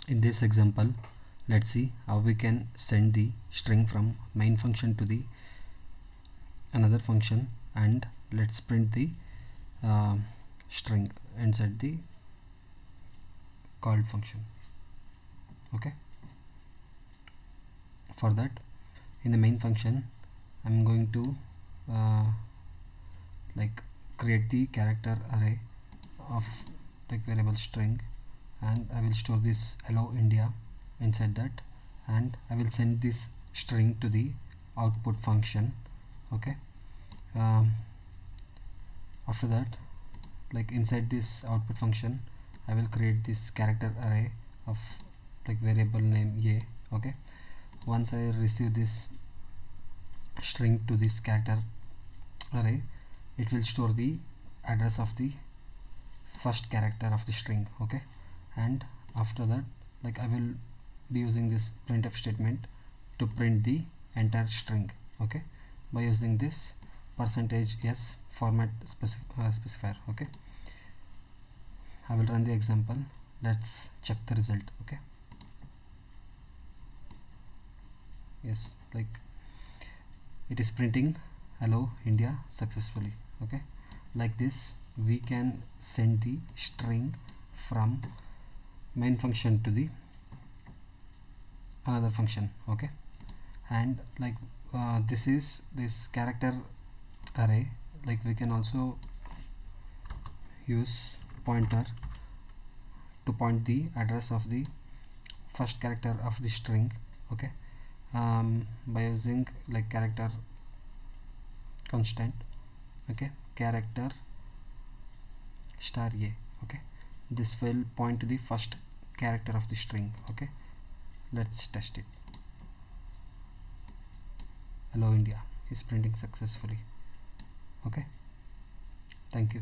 In this example, let's see how we can send the string from main function to the another function, and let's print the uh, string inside the called function. Okay, for that, in the main function I'm going to uh, like create the character array of like variable string, and I will store this hello India inside that, and I will send this string to the output function. Okay, um, after that, like inside this output function I will create this character array of like variable name a. Okay, once I receive this string to this character array, it will store the address of the first character of the string. Okay, and after that, like I will be using this printf statement to print the entire string. Okay, by using this percentage s format specifier. Okay, I will run the example. Let's check the result. Okay, yes, like it is printing hello India successfully. Okay, like this we can send the string from main function to the another function. Okay, and like this is this character array, like we can also use pointer to point the address of the first character of the string. Okay, by using like character constant. Okay, character star a. Okay, this will point to the first character of the string. Okay, let's test it. Hello India is printing successfully. Okay, thank you.